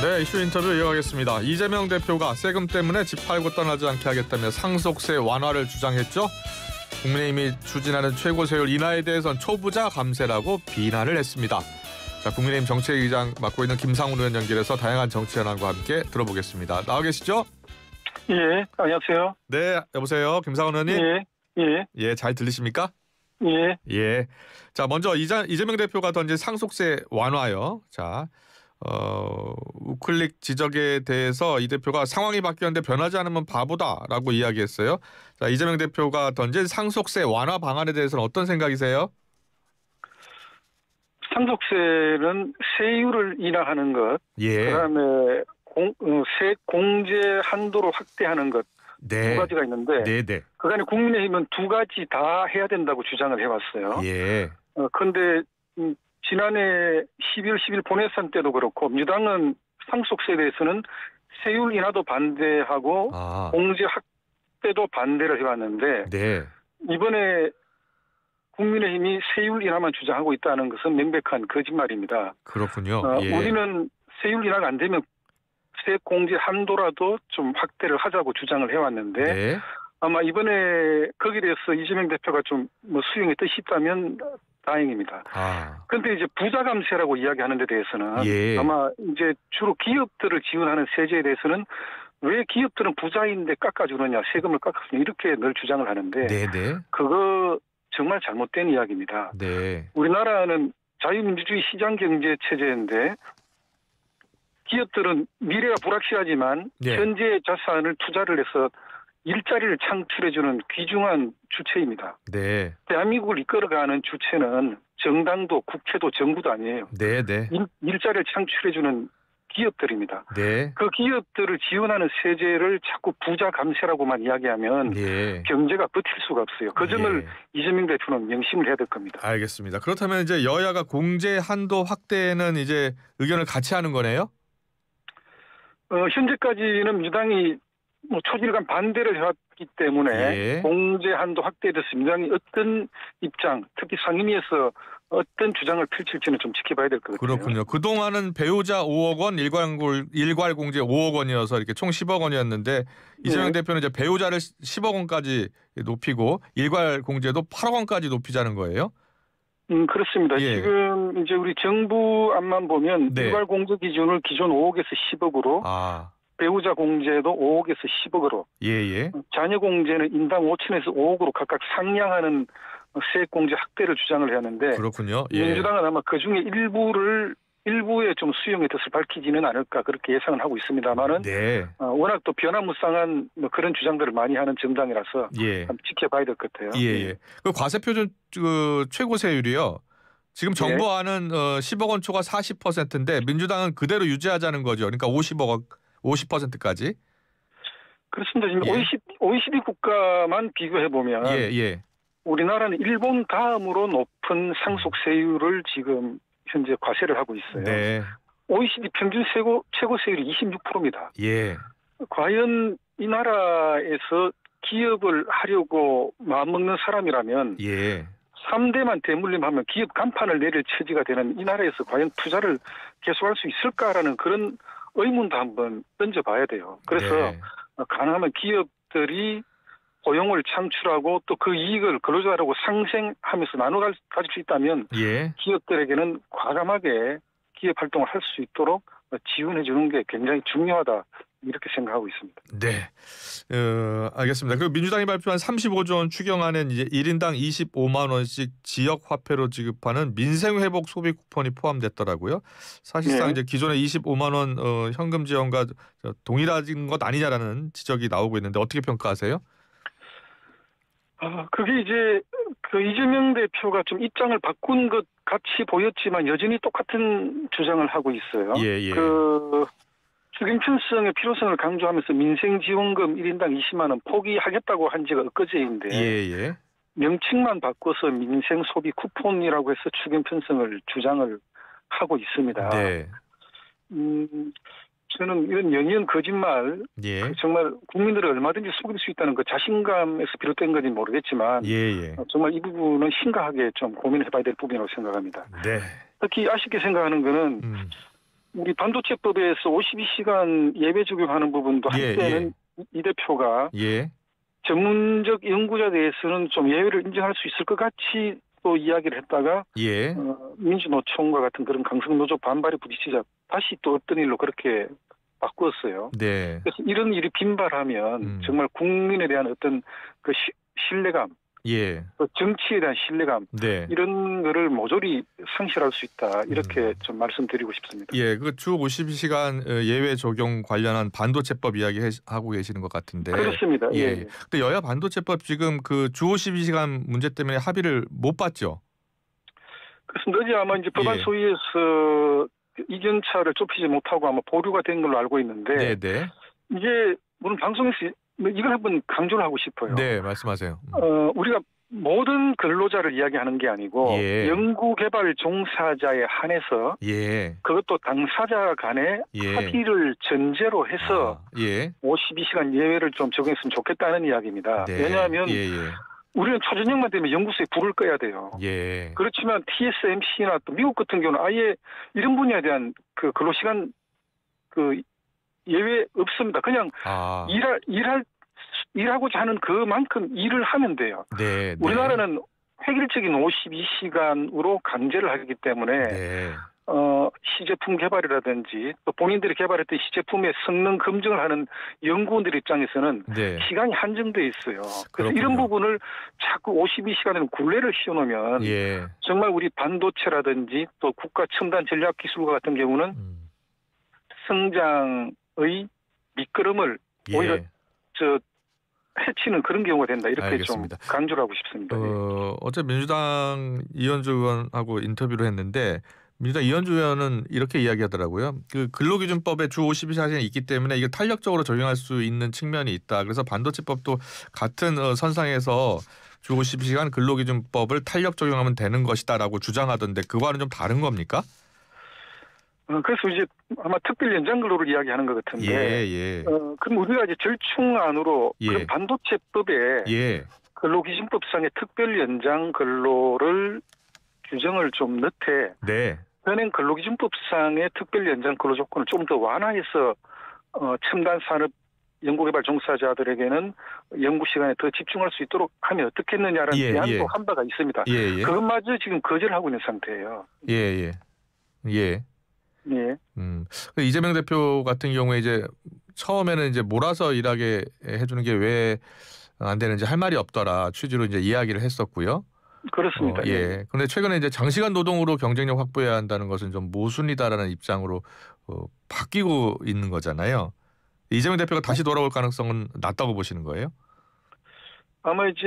네, 이슈 인터뷰 이어가겠습니다. 이재명 대표가 세금 때문에 집 팔고 떠나지 않게 하겠다며 상속세 완화를 주장했죠. 국민의힘이 추진하는 최고세율 인하에 대해선 초부자 감세라고 비난을 했습니다. 자, 국민의힘 정책위의장 맡고 있는 김상훈 의원 연결해서 다양한 정치 현안과 함께 들어보겠습니다. 나와 계시죠? 예, 안녕하세요. 네, 여보세요. 김상훈 의원님. 예, 잘 들리십니까? 예. 예. 자, 먼저 이재명 대표가 던진 상속세 완화요. 자, 우클릭 지적에 대해서 이 대표가 상황이 바뀌었는데 변하지 않으면 바보다라고 이야기했어요. 자, 이재명 대표가 던진 상속세 완화 방안에 대해서는 어떤 생각이세요? 상속세는 세율을 인하하는 것, 예. 그다음에 세 공제 한도를 확대하는 것, 네. 두 가지가 있는데 네네. 그간에 국민의힘은 두 가지 다 해야 된다고 주장을 해왔어요. 예. 그런데 지난해 12월 10일 본회의선 때도 그렇고 민주당은 상속세에 대해서는 세율 인하도 반대하고 공제 확대도 반대를 해왔는데 네. 이번에 국민의힘이 세율 인하만 주장하고 있다는 것은 명백한 거짓말입니다. 그렇군요. 예. 우리는 세율 인하가 안 되면 세 공제 한도라도 좀 확대를 하자고 주장을 해왔는데 네. 아마 이번에 거기에 대해서 이재명 대표가 좀 수용의 뜻이 있다면 다행입니다. 그런데 이제 부자 감세라고 이야기하는 데 대해서는 예. 아마 이제 주로 기업들을 지원하는 세제에 대해서는 왜 기업들은 부자인데 깎아주느냐, 세금을 깎아주느냐 이렇게 늘 주장을 하는데 네네. 그거 정말 잘못된 이야기입니다. 네. 우리나라는 자유민주주의 시장경제 체제인데 기업들은 미래가 불확실하지만 현재 자산을 투자를 해서 일자리를 창출해주는 귀중한 주체입니다. 네. 대한민국을 이끌어가는 주체는 정당도 국회도 정부도 아니에요. 네네. 일자리를 창출해주는 기업들입니다. 네. 그 기업들을 지원하는 세제를 자꾸 부자 감세라고만 이야기하면 경제가 버틸 수가 없어요. 그 점을 이재명 대표는 명심을 해야 될 겁니다. 알겠습니다. 그렇다면 이제 여야가 공제 한도 확대에는 이제 의견을 같이 하는 거네요? 현재까지는 민주당이 초질간 반대를 해왔기 때문에 공제 한도 확대에 대해서 민주당이 어떤 입장, 특히 상임위에서 어떤 주장을 펼칠지는 좀 지켜봐야 될 것 같아요. 그렇군요. 그동안은 배우자 5억 원, 일괄 공제 5억 원이어서 이렇게 총 10억 원이었는데 이재명 대표는 이제 배우자를 10억 원까지 높이고 일괄 공제도 8억 원까지 높이자는 거예요? 그렇습니다. 지금 이제 우리 정부 안만 보면 일괄 공제 기준을 기존 5억에서 10억으로 배우자 공제도 5억에서 10억으로 자녀 공제는 인당 5천에서 5억으로 각각 상향하는 세액 공제 확대를 주장을 하는데 그렇군요. 민주당은 아마 그중에 일부에 좀 수용의 뜻을 밝히지는 않을까 그렇게 예상을 하고 있습니다만은 워낙 또 변화무쌍한 그런 주장들을 많이 하는 정당이라서 한번 지켜봐야 될 것 같아요. 그 과세표준 최고세율이요. 지금 정부안은 10억 원 초과 40%인데 민주당은 그대로 유지하자는 거죠. 그러니까 50%까지. 그렇습니다. 지금 OECD 국가만 비교해 보면 우리나라는 일본 다음으로 높은 상속세율을 지금 현재 과세를 하고 있어요. OECD 평균 최고세율이 26%입니다. 과연 이 나라에서 기업을 하려고 마음먹는 사람이라면 3대만 대물림하면 기업 간판을 내릴 처지가 되는 이 나라에서 과연 투자를 계속할 수 있을까라는 그런 의문도 한번 던져봐야 돼요. 그래서 가능하면 기업들이 고용을 창출하고 또 그 이익을 근로자라고 상생하면서 나눠 가질 수 있다면 기업들에게는 과감하게 기업 활동을 할 수 있도록 지원해 주는 게 굉장히 중요하다 이렇게 생각하고 있습니다. 네, 알겠습니다. 그 민주당이 발표한 35조 원 추경안엔 이제 1인당 25만 원씩 지역 화폐로 지급하는 민생회복 소비 쿠폰이 포함됐더라고요. 사실상 이제 기존의 25만 원 현금 지원과 동일한 것 아니냐라는 지적이 나오고 있는데 어떻게 평가하세요? 그게 이제 그 이재명 대표가 좀 입장을 바꾼 것 같이 보였지만 여전히 똑같은 주장을 하고 있어요. 그 추경 편성의 필요성을 강조하면서 민생지원금 1인당 20만 원 포기하겠다고 한 지가 엊그제인데 명칭만 바꿔서 민생소비 쿠폰이라고 해서 추경 편성을 주장을 하고 있습니다. 저는 이런 연이은 거짓말, 정말 국민들을 얼마든지 속일 수 있다는 그 자신감에서 비롯된 건지 모르겠지만 정말 이 부분은 심각하게 좀 고민해봐야 될 부분이라고 생각합니다. 특히 아쉽게 생각하는 거는 우리 반도체법에서 52시간 예외 적용하는 부분도 한때는 이 대표가 전문적 연구자에 대해서는 좀 예외를 인정할 수 있을 것 같이 또 이야기를 했다가 민주노총과 같은 그런 강성노조 반발에 부딪히자 다시 또 어떤 일로 그렇게 바꾸었어요. 네. 그래서 이런 일이 빈발하면 정말 국민에 대한 어떤 그 신뢰감, 또 정치에 대한 신뢰감 이런 거를 모조리 상실할 수 있다. 이렇게 좀 말씀드리고 싶습니다. 그 주 52시간 예외 적용 관련한 반도체법 이야기 하고 계시는 것 같은데. 그렇습니다. 근데 여야 반도체법 지금 그 주 52시간 문제 때문에 합의를 못 봤죠. 그렇습니다. 어제 아마 이제 법안 소위에서 이견차를 좁히지 못하고 아마 보류가 된 걸로 알고 있는데 이게 물론 방송에서 이걸 한번 강조를 하고 싶어요. 네, 말씀하세요. 우리가 모든 근로자를 이야기하는 게 아니고 연구개발 종사자에 한해서 그것도 당사자 간의 합의를 전제로 해서 52시간 예외를 좀 적용했으면 좋겠다는 이야기입니다. 왜냐하면 우리는 초저녁만 되면 연구소에 불을 꺼야 돼요. 그렇지만 TSMC나 또 미국 같은 경우는 아예 이런 분야에 대한 그 근로시간 그 예외 없습니다. 그냥 일하고자 하는 그만큼 일을 하면 돼요. 우리나라는 획일적인 52시간으로 강제를 하기 때문에 시제품 개발이라든지 또 본인들이 개발했던 시제품의 성능 검증을 하는 연구원들 입장에서는 시간이 한정돼 있어요. 그래서 이런 부분을 자꾸 52시간에는 굴레를 씌워놓으면 정말 우리 반도체라든지 또 국가 첨단 전략기술과 같은 경우는 성장의 미끄럼을 오히려 해치는 그런 경우가 된다. 이렇게 알겠습니다. 좀 강조를 하고 싶습니다. 어제 민주당 이현주 의원하고 인터뷰를 했는데 민주당 이현주 의원은 이렇게 이야기하더라고요. 그 근로기준법에 주 52시간이 있기 때문에 이게 탄력적으로 적용할 수 있는 측면이 있다. 그래서 반도체법도 같은 선상에서 주 52시간 근로기준법을 탄력 적용하면 되는 것이다라고 주장하던데 그거와는 좀 다른 겁니까? 그래서 이제 아마 특별 연장 근로를 이야기하는 것 같은데, 그럼 우리가 이제 절충안으로 반도체법에 근로기준법상의 특별 연장 근로를 규정을 좀 넣되, 현행 근로기준법상의 특별 연장 근로 조건을 좀 더 완화해서 첨단 산업 연구개발 종사자들에게는 연구 시간에 더 집중할 수 있도록 하면 어떻겠느냐라는 제안도 한 바가 있습니다. 그것마저 지금 거절하고 있는 상태예요. 이재명 대표 같은 경우에 이제 처음에는 이제 몰아서 일하게 해주는 게 왜 안 되는지 할 말이 없더라 취지로 이제 이야기를 했었고요. 그렇습니다. 그런데 최근에 이제 장시간 노동으로 경쟁력 확보해야 한다는 것은 좀 모순이다라는 입장으로 바뀌고 있는 거잖아요. 이재명 대표가 다시 돌아올 가능성은 낮다고 보시는 거예요? 아마 이제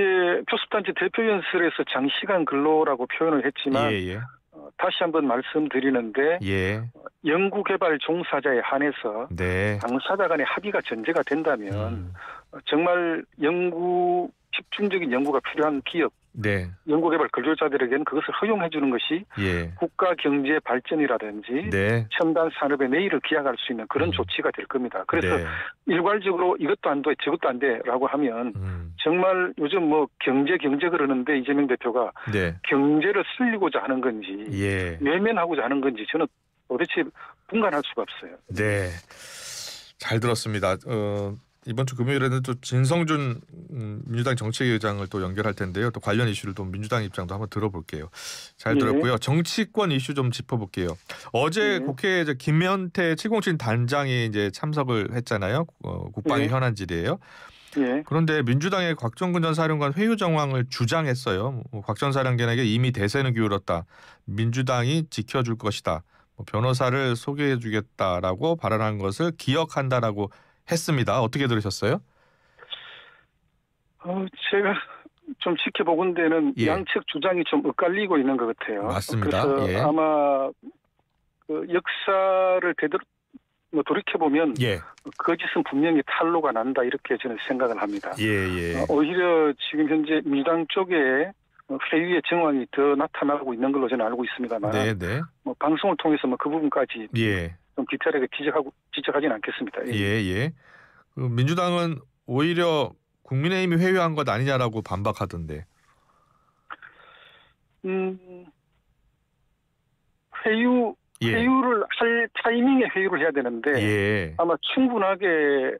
교섭단체 대표연설에서 장시간 근로라고 표현을 했지만 다시 한번 말씀드리는데 연구개발 종사자에 한해서 당사자 간의 합의가 전제가 된다면 정말 집중적인 연구가 필요한 기업, 연구개발 근로자들에게는 그것을 허용해 주는 것이 국가 경제 발전이라든지 첨단 산업의 내일을 기약할 수 있는 그런 조치가 될 겁니다. 그래서 일괄적으로 이것도 안 돼, 저것도 안 돼라고 하면 정말 요즘 뭐 경제 그러는데 이재명 대표가 경제를 살리고자 하는 건지 외면하고자 하는 건지 저는 도대체 분간할 수가 없어요. 잘 들었습니다. 이번 주 금요일에는 또 진성준 민주당 정책위의장을 또 연결할 텐데요. 또 관련 이슈를 또 민주당 입장도 한번 들어볼게요. 잘 들었고요. 정치권 이슈 좀 짚어볼게요. 어제 국회에 김현태 707 단장이 이제 참석을 했잖아요. 국방위 현안질이에요. 그런데 민주당의 곽종근 전 사령관 회유 정황을 주장했어요. 곽 전 사령관에게 이미 대세는 기울었다. 민주당이 지켜줄 것이다. 변호사를 소개해주겠다라고 발언한 것을 기억한다라고 했습니다. 어떻게 들으셨어요? 제가 좀 지켜보건대는 양측 주장이 좀 엇갈리고 있는 것 같아요. 맞습니다. 그래서 아마 그 역사를 돌이켜보면 거짓은 분명히 탄로가 난다 이렇게 저는 생각을 합니다. 오히려 지금 현재 민주당 쪽에 회유의 정황이 더 나타나고 있는 걸로 저는 알고 있습니다만 뭐 방송을 통해서 뭐 그 부분까지 좀 디테일하게 지적하지는 않겠습니다. 민주당은 오히려 국민의힘이 회유한 것 아니냐라고 반박하던데. 회유 회유를 할 타이밍에 회유를 해야 되는데 아마 충분하게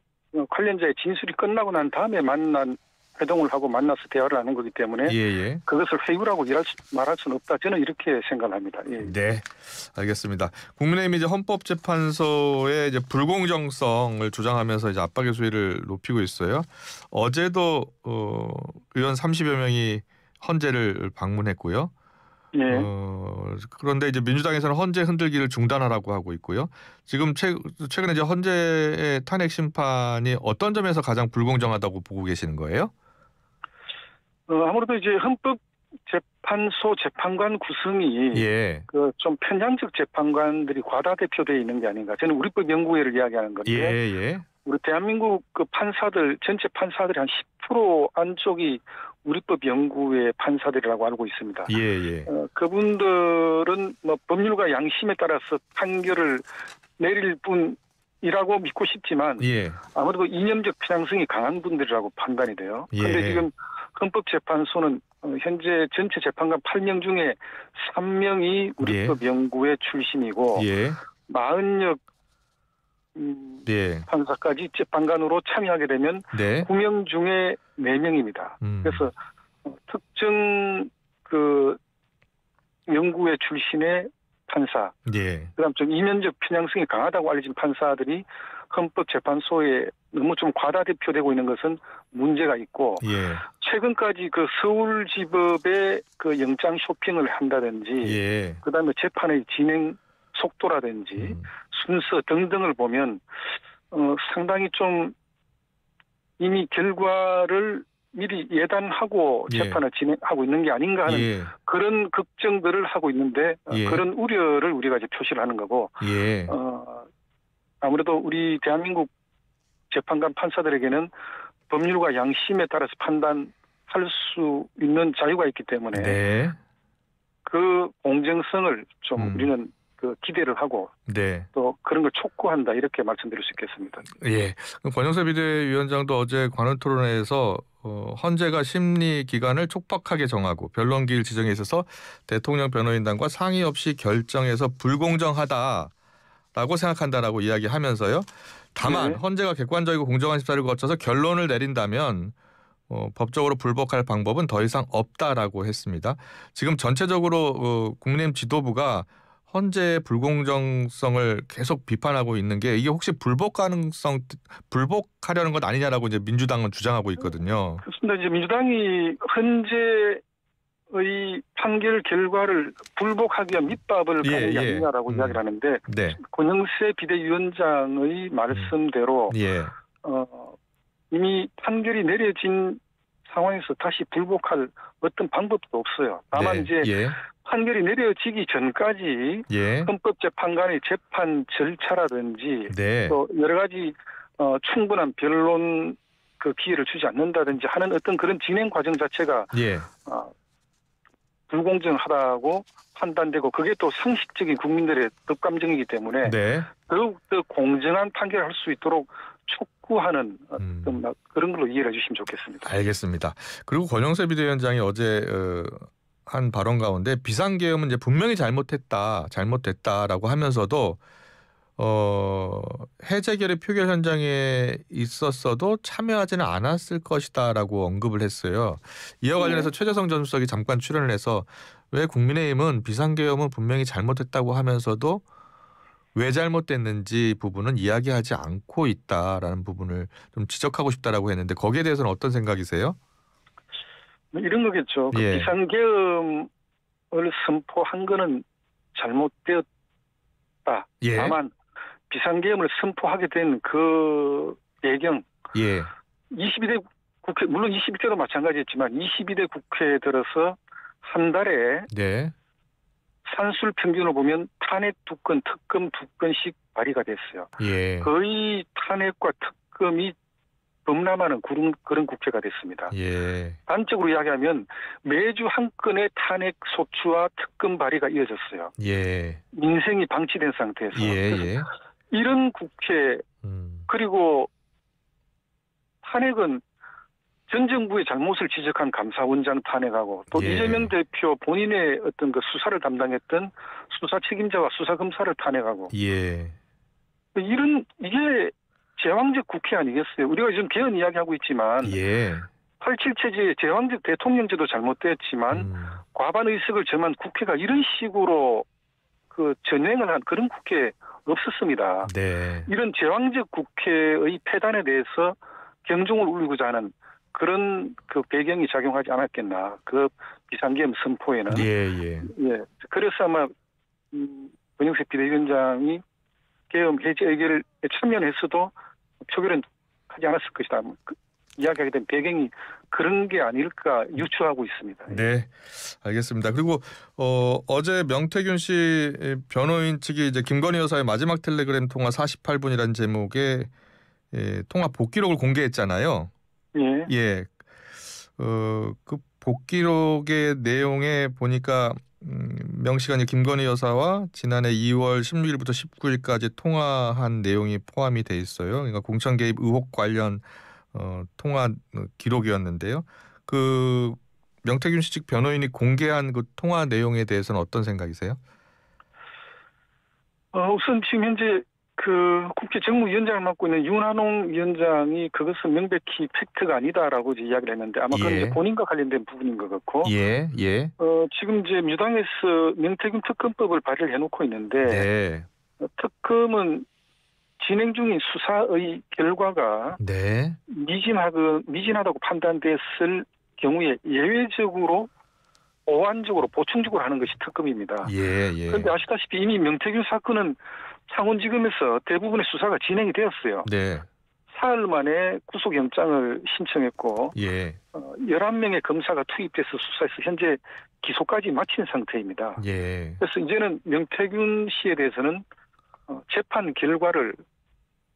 관련자의 진술이 끝나고 난 다음에 회동을 하고 만나서 대화를 하는 거기 때문에 그것을 회유라고 말할 수는 없다. 저는 이렇게 생각합니다. 네, 알겠습니다. 국민의힘이 이제 헌법재판소의 이제 불공정성을 주장하면서 이제 압박의 수위를 높이고 있어요. 어제도 의원 30여 명이 헌재를 방문했고요. 그런데 이제 민주당에서는 헌재 흔들기를 중단하라고 하고 있고요. 지금 최근에 이제 헌재의 탄핵 심판이 어떤 점에서 가장 불공정하다고 보고 계시는 거예요? 아무래도 이제 헌법재판소 재판관 구성이 좀 편향적 재판관들이 과다대표되어 있는 게 아닌가. 저는 우리법 연구회를 이야기하는 건데 우리 대한민국 그 판사들 전체 판사들이 한 10% 안쪽이 우리법 연구회 판사들이라고 알고 있습니다. 그분들은 뭐 법률과 양심에 따라서 판결을 내릴 뿐이라고 믿고 싶지만 아무래도 이념적 편향성이 강한 분들이라고 판단이 돼요. 그런데 지금 헌법재판소는 현재 전체 재판관 8명 중에 3명이 우리법 연구회 출신이고 40여 판사까지 재판관으로 참여하게 되면 9명 중에 4명입니다. 그래서 특정 그 연구회 출신의 판사, 그다음 좀 이념적 편향성이 강하다고 알려진 판사들이 헌법재판소에 너무 좀 과다대표되고 있는 것은 문제가 있고 최근까지 그 서울지법의 그 영장 쇼핑을 한다든지 그다음에 재판의 진행 속도라든지 순서 등등을 보면 상당히 좀 이미 결과를 미리 예단하고 재판을 진행하고 있는 게 아닌가 하는 그런 걱정들을 하고 있는데 그런 우려를 우리가 이제 표시를 하는 거고 아무래도 우리 대한민국 재판관 판사들에게는 법률과 양심에 따라서 판단할 수 있는 자유가 있기 때문에 그 공정성을 좀 우리는 그 기대를 하고 또 그런 걸 촉구한다 이렇게 말씀드릴 수 있겠습니다. 권영세 비대위원장도 어제 관훈토론회에서 헌재가 심리 기간을 촉박하게 정하고 변론기일 지정에 있어서 대통령 변호인단과 상의 없이 결정해서 불공정하다라고 생각한다라고 이야기하면서요. 다만 헌재가 객관적이고 공정한 심사를 거쳐서 결론을 내린다면 법적으로 불복할 방법은 더 이상 없다라고 했습니다. 지금 전체적으로 국민의힘 지도부가 헌재의 불공정성을 계속 비판하고 있는 게 이게 혹시 불복하려는 것 아니냐라고 이제 민주당은 주장하고 있거든요. 그렇습니다. 이제 민주당이 헌재의 판결 결과를 불복하기 위한 밑밥을 가는 게 아니냐라고 이야기를 하는데 권영세 비대위원장의 말씀대로 이미 판결이 내려진 상황에서 다시 불복할 어떤 방법도 없어요. 다만 이제 판결이 내려지기 전까지 헌법재판관의 재판 절차라든지 또 여러 가지 충분한 변론 그 기회를 주지 않는다든지 하는 어떤 그런 진행 과정 자체가 불공정하다고 판단되고 그게 또 상식적인 국민들의 덕감정이기 때문에 더욱더 공정한 판결을 할 수 있도록 촉구하는 어떤 그런 걸로 이해를 해주시면 좋겠습니다. 알겠습니다. 그리고 권영세 비대위원장이 어제 한 발언 가운데 비상계엄은 이제 분명히 잘못됐다라고 하면서도 해제 결의 표결 현장에 있었어도 참여하지는 않았을 것이다라고 언급을 했어요. 이와 관련해서 최재성 전 수석이 잠깐 출연을 해서 왜 국민의힘은 비상계엄은 분명히 잘못했다고 하면서도 왜 잘못됐는지 부분은 이야기하지 않고 있다라는 부분을 좀 지적하고 싶다라고 했는데 거기에 대해서는 어떤 생각이세요? 이런 거겠죠. 그 비상계엄을 선포한 거는 잘못되었다. 다만 비상계엄을 선포하게 된 그 배경 22대 국회 물론 22대도 마찬가지였지만 22대 국회에 들어서 한 달에 산술 평균을 보면 탄핵 2건, 특검 2건씩 발의가 됐어요. 거의 탄핵과 특검이 범람하는 그런 국회가 됐습니다. 단적으로 이야기하면 매주 한 건의 탄핵 소추와 특검 발의가 이어졌어요. 민생이 방치된 상태에서. 그래서 이런 국회 그리고 탄핵은 전 정부의 잘못을 지적한 감사원장 탄핵하고 또 예. 이재명 대표 본인의 어떤 그 수사를 담당했던 수사 책임자와 수사검사를 탄핵하고 예. 이게 제왕적 국회 아니겠어요? 우리가 지금 개헌 이야기하고 있지만 예. 87 체제의 제왕적 대통령제도 잘못됐지만 과반 의석을 점한 국회가 이런 식으로 그 전횡을 한 그런 국회 없었습니다. 네. 이런 제왕적 국회의 폐단에 대해서 경종을 울리고자 하는 그런 그 배경이 작용하지 않았겠나. 그 비상계엄 선포에는. 예. 그래서 아마 권영세 비대위원장이 계엄 해제 의결에 참여했어도 표결은 하지 않았을 것이다. 이야기하게 된 배경이 그런 게 아닐까 유추하고 있습니다. 네, 알겠습니다. 그리고 어제 명태균 씨 변호인 측이 이제 김건희 여사의 마지막 텔레그램 통화 48분이라는 제목의 통화 복기록을 공개했잖아요. 예. 그 복기록의 내용에 보니까 명 씨가 김건희 여사와 지난해 2월 16일부터 19일까지 통화한 내용이 포함이 돼 있어요. 그러니까 공천 개입 의혹 관련 통화 기록이었는데요. 그 명태균 씨 측 변호인이 공개한 그 통화 내용에 대해서는 어떤 생각이세요? 우선 지금 현재 그 국회 정무위원장을 맡고 있는 윤한홍 위원장이 그것은 명백히 팩트가 아니다라고 이제 이야기를 했는데 아마 그건 이제 본인과 관련된 부분인 것 같고. 예. 지금 이제 민주당에서 명태균 특검법을 발의를 해놓고 있는데 네. 특검은 진행 중인 수사의 결과가 네. 미진하다고 판단됐을 경우에 예외적으로 보완적으로 보충적으로 하는 것이 특검입니다. 예. 그런데 아시다시피 이미 명태균 사건은 창원지검에서 대부분의 수사가 진행이 되었어요. 네. 사흘 만에 구속영장을 신청했고 예. 11명의 검사가 투입돼서 수사해서 현재 기소까지 마친 상태입니다. 예. 그래서 이제는 명태균 씨에 대해서는 재판 결과를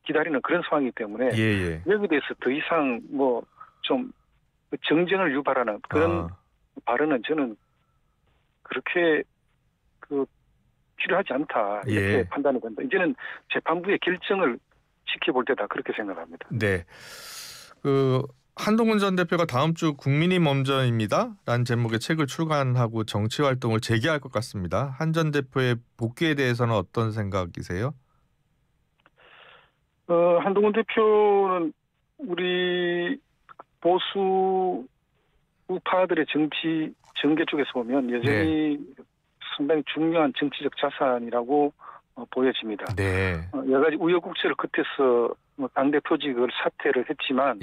기다리는 그런 상황이기 때문에 예. 여기에 대해서 더 이상 뭐 좀 정쟁을 유발하는 그런 발언은 저는 그렇게 필요하지 않다 이렇게 판단이 된다. 이제는 재판부의 결정을 지켜볼 때다 그렇게 생각합니다. 네. 한동훈 전 대표가 다음 주 국민이 먼저입니다라는 제목의 책을 출간하고 정치 활동을 재개할 것 같습니다. 한 전 대표의 복귀에 대해서는 어떤 생각이세요? 한동훈 대표는 우리 보수 우파들의 정치 전개 쪽에서 보면 여전히 상당히 중요한 정치적 자산이라고 보여집니다. 네. 여러 가지 우여곡절을 끝에서 당대표직을 사퇴를 했지만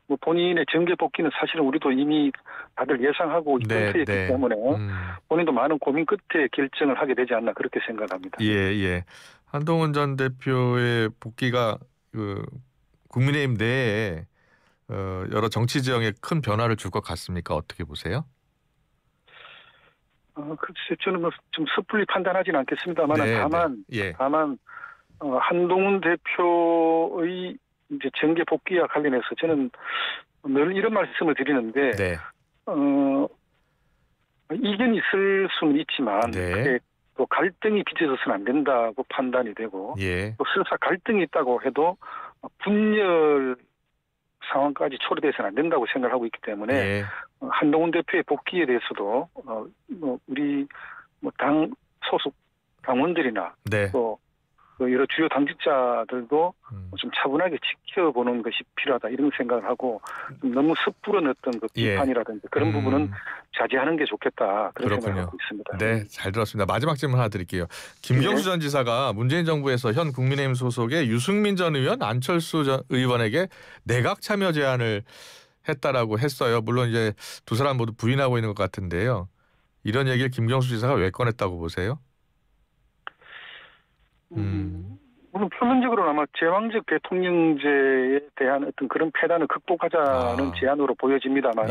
뭐 본인의 정계 복귀는 사실은 우리도 이미 다들 예상하고 있던 터였기 때문에 본인도 많은 고민 끝에 결정을 하게 되지 않나 그렇게 생각합니다. 예. 한동훈 전 대표의 복귀가 국민의힘 내에 여러 정치 지형에 큰 변화를 줄 것 같습니까? 어떻게 보세요? 글쎄 저는 좀 섣불리 판단하지는 않겠습니다만 다만 한동훈 대표의 이제 정계 복귀와 관련해서 저는 늘 이런 말씀을 드리는데 이견이 있을 수는 있지만 그게 또 갈등이 빚어져서는 안 된다고 판단이 되고 또 설사 갈등이 있다고 해도 분열 상황까지 초래돼서는 안 된다고 생각하고 있기 때문에 한동훈 대표의 복귀에 대해서도 우리 당 소속 당원들이나 또 여러 주요 당직자들도 좀 차분하게 지켜보는 것이 필요하다 이런 생각을 하고 좀 너무 섣부른 어떤 그 비판이라든지 그런 부분은 자제하는 게 좋겠다 그런 생각을 하고 있습니다. 네, 잘 들었습니다. 마지막 질문 하나 드릴게요. 김경수 전 지사가 문재인 정부에서 현 국민의힘 소속의 유승민 전 의원, 안철수 전 의원에게 내각 참여 제안을 했다라고 했어요. 물론 이제 두 사람 모두 부인하고 있는 것 같은데요. 이런 얘기를 김경수 지사가 왜 꺼냈다고 보세요? 물론 표면적으로는 아마 제왕적 대통령제에 대한 어떤 그런 폐단을 극복하자는 제안으로 보여집니다만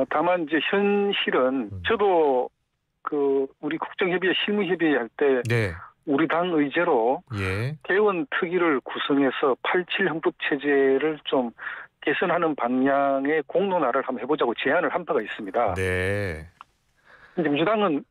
다만 이제 현실은 저도 우리 국정협의회 실무협의회 할 때 우리 당 의제로 개원 특위를 구성해서 87 헌법체제를 좀 개선하는 방향의 공론화를 한번 해보자고 제안을 한 바가 있습니다. 근데 민주당은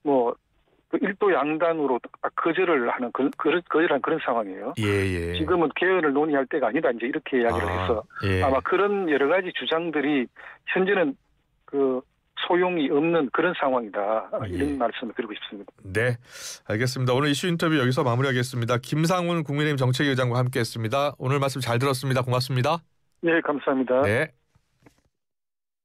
그 일도 양단으로 거절을 하는 거절한 그런 상황이에요. 예. 지금은 개헌을 논의할 때가 아니다 이제 이렇게 이야기를 해서 예. 아마 그런 여러 가지 주장들이 현재는 그 소용이 없는 그런 상황이다 이런 말씀을 드리고 싶습니다. 네, 알겠습니다. 오늘 이슈 인터뷰 여기서 마무리하겠습니다. 김상훈 국민의힘 정책위원장과 함께했습니다. 오늘 말씀 잘 들었습니다. 고맙습니다. 네, 감사합니다. 네.